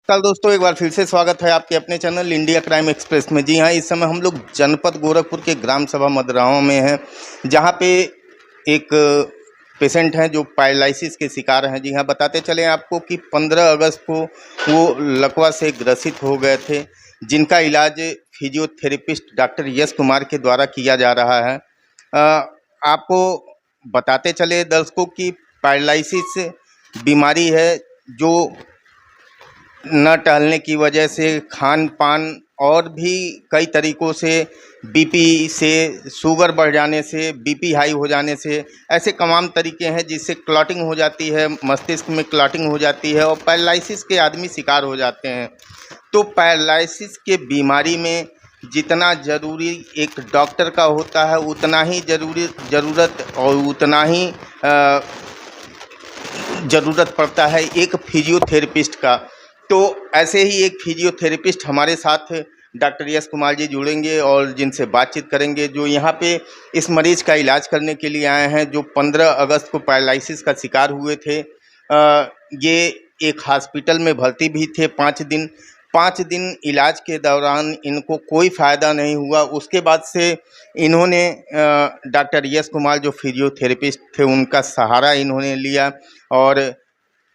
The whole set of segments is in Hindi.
कल दोस्तों एक बार फिर से स्वागत है आपके अपने चैनल इंडिया क्राइम एक्सप्रेस में। जी हाँ, इस समय हम लोग जनपद गोरखपुर के ग्राम सभा मदराओं में हैं, जहाँ पे एक पेशेंट हैं जो पैरालिसिस के शिकार हैं। जी हाँ, बताते चले आपको कि 15 अगस्त को वो लकवा से ग्रसित हो गए थे, जिनका इलाज फिजियोथेरेपिस्ट डॉक्टर यश कुमार के द्वारा किया जा रहा है। आपको बताते चले दर्शकों की पैरालिसिस बीमारी है जो न टहलने की वजह से, खान पान और भी कई तरीक़ों से, बीपी से, शुगर बढ़ जाने से, बीपी हाई हो जाने से, ऐसे तमाम तरीके हैं जिससे क्लॉटिंग हो जाती है, मस्तिष्क में क्लॉटिंग हो जाती है और पैरालिसिस के आदमी शिकार हो जाते हैं। तो पैरालिसिस के बीमारी में जितना ज़रूरी एक डॉक्टर का होता है, उतना ही ज़रूरत और उतना ही ज़रूरत पड़ता है एक फिजियोथेरेपिस्ट का। तो ऐसे ही एक फिजियोथेरेपिस्ट हमारे साथ डॉक्टर यश कुमार जी जुड़ेंगे और जिनसे बातचीत करेंगे, जो यहाँ पे इस मरीज़ का इलाज करने के लिए आए हैं, जो 15 अगस्त को पैरालिसिस का शिकार हुए थे। ये एक हॉस्पिटल में भर्ती भी थे 5 दिन इलाज के दौरान इनको कोई फ़ायदा नहीं हुआ। उसके बाद से इन्होंने डॉक्टर यश कुमार जो फिजियोथेरेपिस्ट थे उनका सहारा इन्होंने लिया और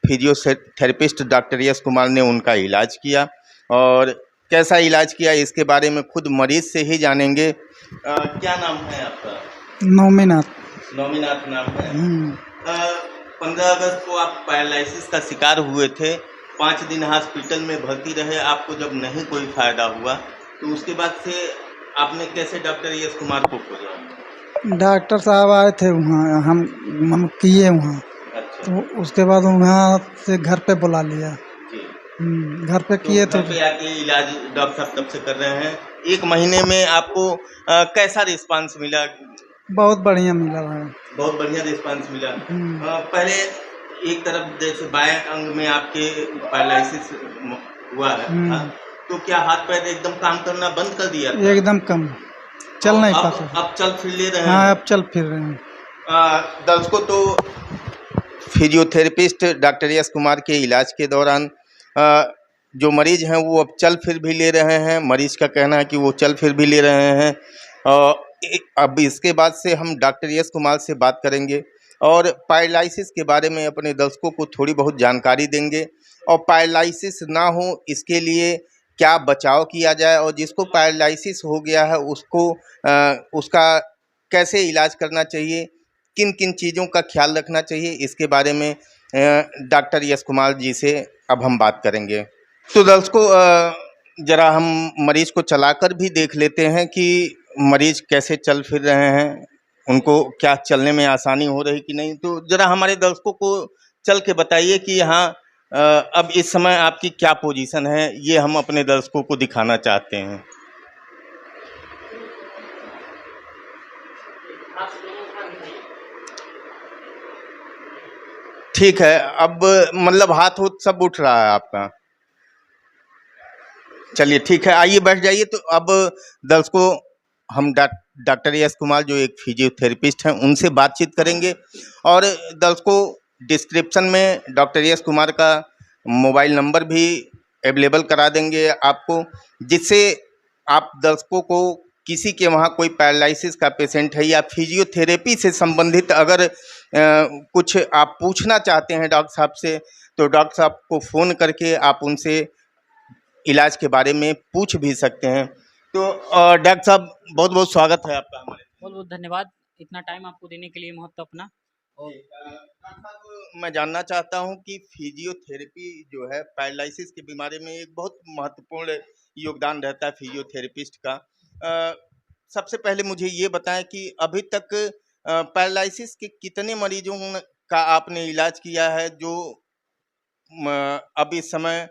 फिजियोथेरेपिस्ट डॉक्टर यश कुमार ने उनका इलाज किया। और कैसा इलाज किया इसके बारे में खुद मरीज से ही जानेंगे। क्या नाम है आपका? नौमीनाथ। नौमीनाथ नाम है। 15 अगस्त को आप पैरालिसिस का शिकार हुए थे, 5 दिन हॉस्पिटल में भर्ती रहे, आपको जब नहीं कोई फ़ायदा हुआ तो उसके बाद से आपने कैसे डॉक्टर यश कुमार को खोजा? डॉक्टर साहब आए थे वहाँ, हम किए वहाँ। अच्छा। तो उसके बाद वहाँ से घर पे बुला लिया जी। घर पे किए तो तो घर पे आके इलाज डॉक्टर साहब तब से कर रहे हैं। 1 महीने में आपको कैसा रिस्पांस मिला? बहुत बढ़िया मिला भाई। बहुत बढ़िया रिस्पांस मिला। पहले एक तरफ जैसे बाएं अंग में आपके पैरालिसिस हुआ है, तो क्या हाथ पैर एकदम काम करना बंद कर दिया था? एकदम कम, चल नहीं पाता। अब चल फिर ले रहे हैं? हाँ, अब चल फिर रहे हैं। दर्शकों, तो फिजियोथेरेपिस्ट डॉक्टर यश कुमार के इलाज के दौरान जो मरीज हैं वो अब चल फिर भी ले रहे हैं। मरीज का कहना है कि वो चल फिर भी ले रहे हैं। अब इसके बाद से हम डॉक्टर यश कुमार से बात करेंगे और पैरालिसिस के बारे में अपने दर्शकों को थोड़ी बहुत जानकारी देंगे और पैरालिसिस ना हो इसके लिए क्या बचाव किया जाए और जिसको पैरालिसिस हो गया है उसका कैसे इलाज करना चाहिए, किन किन चीज़ों का ख्याल रखना चाहिए, इसके बारे में डॉक्टर यश कुमार जी से अब हम बात करेंगे। तो दर्शकों, ज़रा हम मरीज़ को चलाकर भी देख लेते हैं कि मरीज़ कैसे चल फिर रहे हैं, उनको क्या चलने में आसानी हो रही कि नहीं। तो ज़रा हमारे दर्शकों को चल के बताइए कि हाँ, अब इस समय आपकी क्या पोजीशन है, ये हम अपने दर्शकों को दिखाना चाहते हैं। ठीक है, अब मतलब हाथ सब उठ रहा है आपका? चलिए ठीक है, आइए बैठ जाइए। तो अब दर्शकों, हम डॉक्टर यश कुमार जो एक फिजियोथेरेपिस्ट हैं उनसे बातचीत करेंगे और दर्शकों डिस्क्रिप्शन में डॉक्टर यश कुमार का मोबाइल नंबर भी अवेलेबल करा देंगे आपको, जिससे आप दर्शकों को किसी के वहाँ कोई पैरालिसिस का पेशेंट है या फिजियोथेरेपी से संबंधित अगर कुछ आप पूछना चाहते हैं डॉक्टर साहब से, तो डॉक्टर साहब को फ़ोन करके आप उनसे इलाज के बारे में पूछ भी सकते हैं। तो डॉक्टर साहब, बहुत बहुत स्वागत है आपका हमारे। बहुत बहुत धन्यवाद इतना टाइम आपको देने के लिए, महत्व अपना। और डॉक्टर साहब, मैं जानना चाहता हूं कि फिजियोथेरेपी जो है पैरालिसिस की बीमारी में एक बहुत महत्वपूर्ण योगदान रहता है फिजियोथेरेपिस्ट का। सबसे पहले मुझे ये बताएं कि अभी तक पैरालिसिस के कितने मरीजों का आपने इलाज किया है जो अब इस समय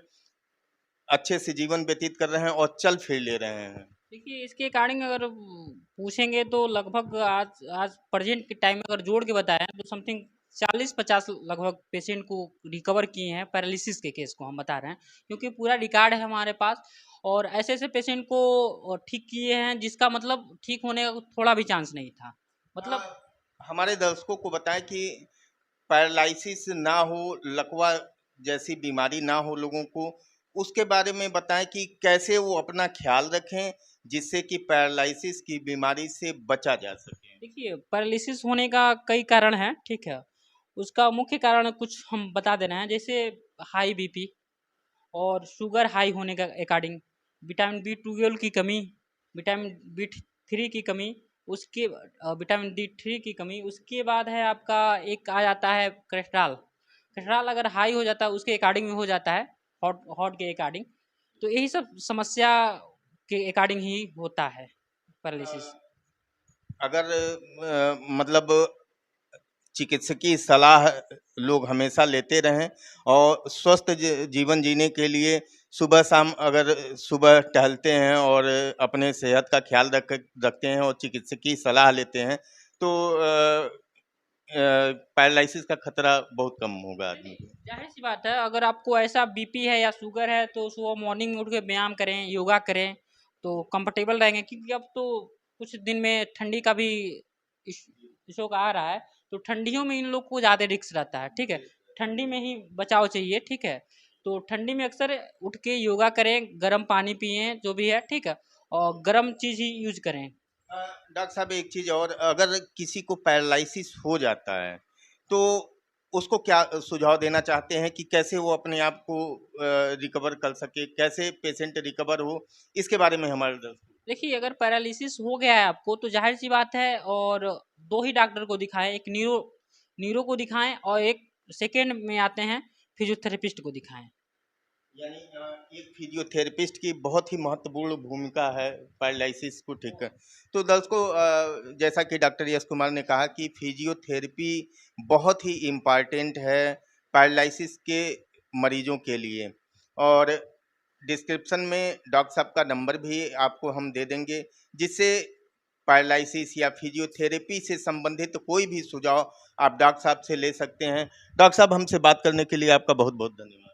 अच्छे से जीवन व्यतीत कर रहे हैं और चल फिर ले रहे हैं? देखिए, इसके अकॉर्डिंग अगर पूछेंगे तो लगभग आज प्रेजेंट के टाइम में अगर जोड़ के बताएं तो समथिंग 40-50 लगभग पेशेंट को रिकवर किए हैं। पैरालिसिस के केस को हम बता रहे हैं क्योंकि पूरा रिकॉर्ड है हमारे पास, और ऐसे ऐसे पेशेंट को ठीक किए हैं जिसका मतलब ठीक होने का थोड़ा भी चांस नहीं था। मतलब हमारे दर्शकों को बताएं कि पैरालिसिस ना हो, लकवा जैसी बीमारी ना हो लोगों को, उसके बारे में बताएं कि कैसे वो अपना ख्याल रखें जिससे कि पैरालिसिस की बीमारी से बचा जा सके। देखिए, पैरालिसिस होने का कई कारण हैं, ठीक है। उसका मुख्य कारण कुछ हम बता दे रहे हैं, जैसे हाई बीपी और शुगर हाई होने का अकॉर्डिंग, विटामिन B12 की कमी, विटामिन B3 की कमी, उसके विटामिन D3 की कमी, उसके बाद है आपका एक आ जाता है कोलेस्ट्रॉल। कोलेस्ट्रॉल अगर हाई हो जाता है उसके अकॉर्डिंग में हो जाता है, हॉट हॉट के अकॉर्डिंग। तो यही सब समस्या के अकॉर्डिंग ही होता है पैरालिसिस। अगर मतलब चिकित्सकीय सलाह लोग हमेशा लेते रहें और स्वस्थ जीवन जीने के लिए सुबह शाम अगर सुबह टहलते हैं और अपने सेहत का ख्याल रखते हैं और चिकित्सकीय सलाह लेते हैं तो पैरालिसिस का खतरा बहुत कम होगा आदमी को। जाहिर सी बात है, अगर आपको ऐसा बीपी है या शुगर है तो सुबह मॉर्निंग में उठ के व्यायाम करें, योगा करें, तो कंफर्टेबल रहेंगे। क्योंकि अब तो कुछ दिन में ठंडी का भी इशू का आ रहा है, तो ठंडियों में इन लोग को ज़्यादा रिस्क रहता है, ठीक है। ठंडी में ही बचाव चाहिए, ठीक है। तो ठंडी में अक्सर उठ के योगा करें, गर्म पानी पिएं, जो भी है, ठीक है, और गर्म चीज़ ही यूज करें। डॉक्टर साहब एक चीज़ और, अगर किसी को पैरालिसिस हो जाता है तो उसको क्या सुझाव देना चाहते हैं कि कैसे वो अपने आप को रिकवर कर सके, कैसे पेशेंट रिकवर हो, इसके बारे में हमारे देखिए, अगर पैरालिसिस हो गया है आपको तो जाहिर सी बात है, और दो ही डॉक्टर को दिखाएं, एक न्यूरो न्यूरो को दिखाएं और एक सेकेंड में आते हैं फिजियोथेरेपिस्ट को दिखाएं। यानी एक फिजियोथेरेपिस्ट की बहुत ही महत्वपूर्ण भूमिका है पैरालिसिस को ठीक कर। तो दर्शकों, जैसा कि डॉक्टर यश कुमार ने कहा कि फिजियोथेरेपी बहुत ही इम्पॉर्टेंट है पैरालिसिस के मरीजों के लिए, और डिस्क्रिप्शन में डॉक्टर साहब का नंबर भी आपको हम दे देंगे, जिससे पैरालिसिस या फिजियोथेरेपी से संबंधित कोई भी सुझाव आप डॉक्टर साहब से ले सकते हैं। डॉक्टर साहब, हमसे बात करने के लिए आपका बहुत बहुत धन्यवाद।